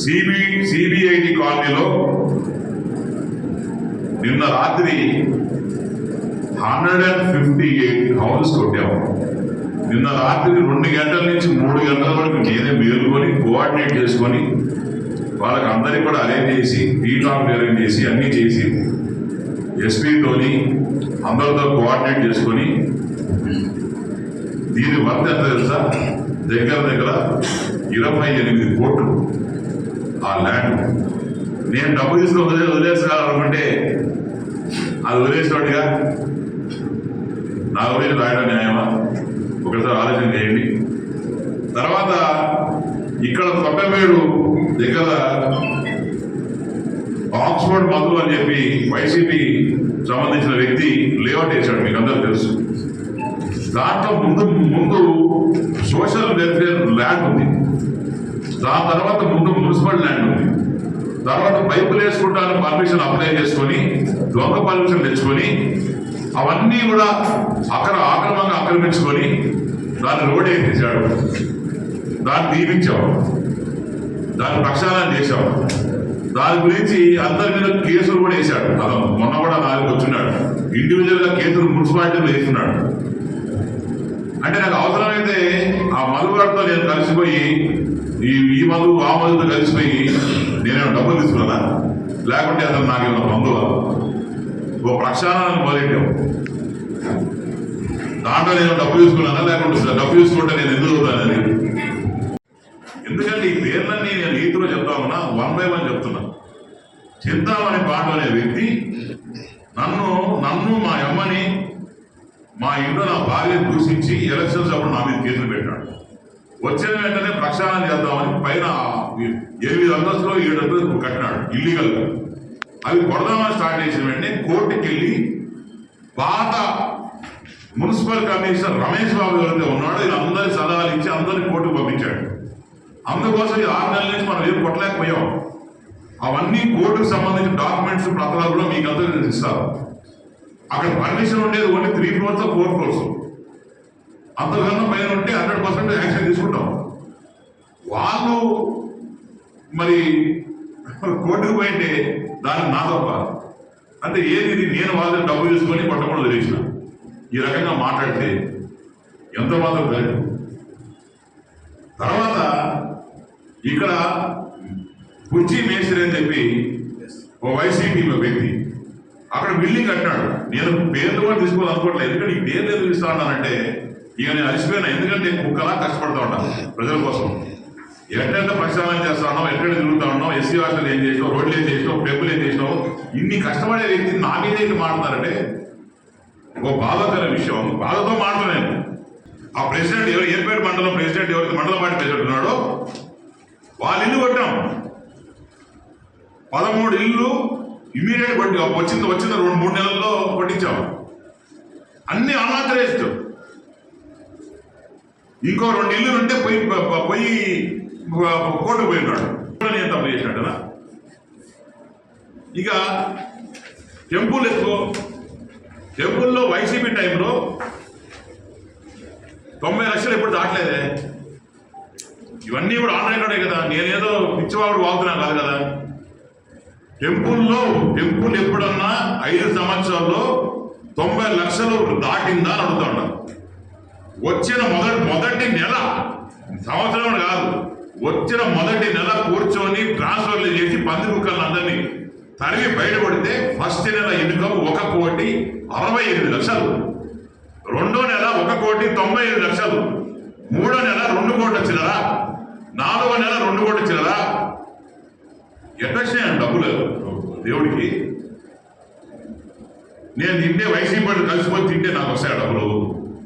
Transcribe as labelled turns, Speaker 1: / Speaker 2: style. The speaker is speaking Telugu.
Speaker 1: సిబిఐటి కాలనీలో నిన్న రాత్రి 158 హౌసెస్ కొట్టాము. నిన్న రాత్రి 2 గంటల నుంచి 3 గంటల వరకు నేనే మేలుకొని కోఆర్డినేట్ చేసుకొని వాళ్ళకి అందరికీ కూడా అరేంజ్ చేసి టీటాక్ అరేంజ్ చేసి అన్నీ చేసి ఎస్పీతోని అందరితో కోఆర్డినేట్ చేసుకొని దీని వర్త్ ఎంత తెలుసా? దగ్గర 28 కోట్లు ఆ ల్యాండ్. నేను డబ్బు తీసుకొని వదిలేసుకోవాలనుకుంటే అది వదిలేసినట్టుగా నా గురించి రాయడం న్యాయమా? ఒకసారి ఆలోచన చేయండి. తర్వాత ఇక్కడ కొత్తమేడు దగ్గర ఆక్స్ఫర్డ్ మధు అని చెప్పి వైసీపీ సంబంధించిన వ్యక్తి లేఅవుట్ వేశాడు, మీకు అందరూ తెలుసు. దాంట్లో ముందు సోషల్ వెల్ఫేర్ ల్యాండ్ ఉంది, దాని తర్వాత ముందు మున్సిపల్ ల్యాండ్ ఉంది, తర్వాత పైపులు వేసుకుంటాను పర్మిషన్ అప్లై చేసుకొని దొంగ పర్మిషన్ తెచ్చుకొని అవన్నీ కూడా ఆక్రమంగా ఆక్రమించుకొని దాన్ని రోడ్ వేసేసాడు. దాన్ని దీపించావు, దాన్ని ప్రక్షాళన చేశావు. దాని గురించి అందరి మీద కేసులు కూడా వేశాడు. అతను మొన్న కూడా నాలుగు వచ్చినాడు, ఇండివిజువల్గా కేసులు మున్సిపాలిటీలో వేస్తున్నాడు. అంటే నాకు అవసరమైతే ఆ మధుగాడితో నేను కలిసిపోయి ఈ మధు ఆ మధుతో కలిసిపోయి నేనేమో డబ్బులు తీసుకున్నా, లేకుంటే అతను నాకేమన్నా బంధువా? ఓ ప్రక్షాళన మొదలెట్టావు, దాంట్లో నేను డబ్బు తీసుకున్నానా, లేకుంటే డబ్బు తీసుకుంటే నేను ఎందుకు అవుతానని. ఎందుకంటే ఈ పేర్లన్నీ నేను రీతిలో చెప్తా ఉన్నా, 1 by 1 చెప్తున్నా. చింతామణి పాండు అనే వ్యక్తి నన్ను మా అమ్మని మా ఇంట్లో నా భార్య దూషించి ఎలక్షన్స్ అప్పుడు నా మీద కేసులు పెట్టాడు. వచ్చిన వెంటనే ప్రక్షాళన చేద్దామని పైన 8 అంతస్తులో 7 అంతస్తులు కట్టినాడు ఇల్లీగల్గా. అవి కొడదామని స్టార్ట్ చేసిన వెంటనే కోర్టుకి వెళ్ళి పాత మున్సిపల్ కమిషనర్ రమేష్ బాబు ఎవరైతే ఉన్నాడో వీళ్ళందరి సలహాలు ఇచ్చి అందరినీ కోర్టుకు పంపించాడు. అందుకోసం ఈ 6 నెలల నుంచి మనం ఏం కొట్టలేకపోయాం. అవన్నీ కోర్టుకు సంబంధించిన డాక్యుమెంట్స్ పత్రాలు కూడా మీకు అందరూ ఇస్తారు. అక్కడ పర్మిషన్ ఉండేది ఓన్లీ 3 floors 4 floors. అంతకన్నా పైన ఉంటే 100% యాక్షన్ తీసుకుంటాం. వాళ్ళు మరి కోర్టుకు పోయింటే దానికి నా తప్ప అంటే ఏది? నేను వాళ్ళ డబ్బు తీసుకొని పట్టకుండా వదిలేసిన. ఈ రకంగా మాట్లాడితే ఎంత మాత్రం లేదు. తర్వాత ఇక్కడ కుర్చీ మేస్త్రి అని చెప్పి ఓ వైసీపీ వ్యక్తి అక్కడ బిల్డింగ్ కట్టినాడు. నేను పేర్లు కూడా తీసుకోవాలనుకోవట్లేదు, ఎందుకంటే ఈ పేర్లు ఎందుకు ఇస్తా ఉన్నానంటే ఇక నేను అలసిపోయినా. ఎందుకంటే కుక్కలా కష్టపడతా ఉంటాను ప్రజల కోసం. ఎట్లెంత ప్రక్షాళన చేస్తా ఉన్నావు, ఎక్కడ తిరుగుతా ఉన్నావు, ఎస్సీ హాస్టల్ ఏం చేసినావు, రోడ్లు ఏం చేసినావు, టెంపుల్ ఏం చేసినావు, ఇన్ని కష్టపడే వ్యక్తిని నా మీద ఏంటి మాట్లాడారంటే ఒక బాధాకర విషయం. బాధతో మాట్లాడాను. ఆ ప్రెసిడెంట్ ఏర్పేట మండలం ప్రెసిడెంట్ ఎవరికి మండల పార్టీ ప్రెసిడెంట్ ఉన్నాడో వాళ్ళ ఇల్లు కొట్టాం. 13 ఇల్లు ఇమీడియట్ కొట్టి వచ్చిన 2-3 నెలల్లో కొట్టించాము. అన్ని అనాథరైజ్డ్. ఇంకో 2 ఇల్లు ఉంటే పోయి కోర్టుకు పోయినాడు. నేను తప్పు చేసినాడు కదా. ఇక టెంపుల్ ఎక్కువ. టెంపుల్లో వైసీపీ టైంలో 90 లక్షలు ఎప్పుడు దాటలేదే. ఇవన్నీ కూడా ఆన్లైన్లోనే కదా. నేనేదో పిచ్చివాడు వాగుతున్నా కాదు కదా. టెంపుల్ ఎప్పుడన్నా 5 సంవత్సరాల్లో 90 లక్షలు దాటిందా అని అడుగుతా. వచ్చిన మొదటి నెల, సంవత్సరం కాదు, వచ్చిన మొదటి నెల కూర్చొని ట్రాన్స్ఫర్లు చేసి పంది కుక్కలను అందరినీ తరిగి బయటపడితే ఫస్ట్ నెల ఇన్కమ్ 1,68,00,000. రెండో నెల 1,95,00,000. మూడో నెల 2 కోట్ల చిల్లరా. 4వ నెల 2 కోట్ల చిల్లరా. ఎట్లా వచ్చినాయండి డబ్బులు దేవుడికి? నేను తింటే వైసీపీ కలిసిపోయి తింటే నాకు వస్తాయి డబ్బులు.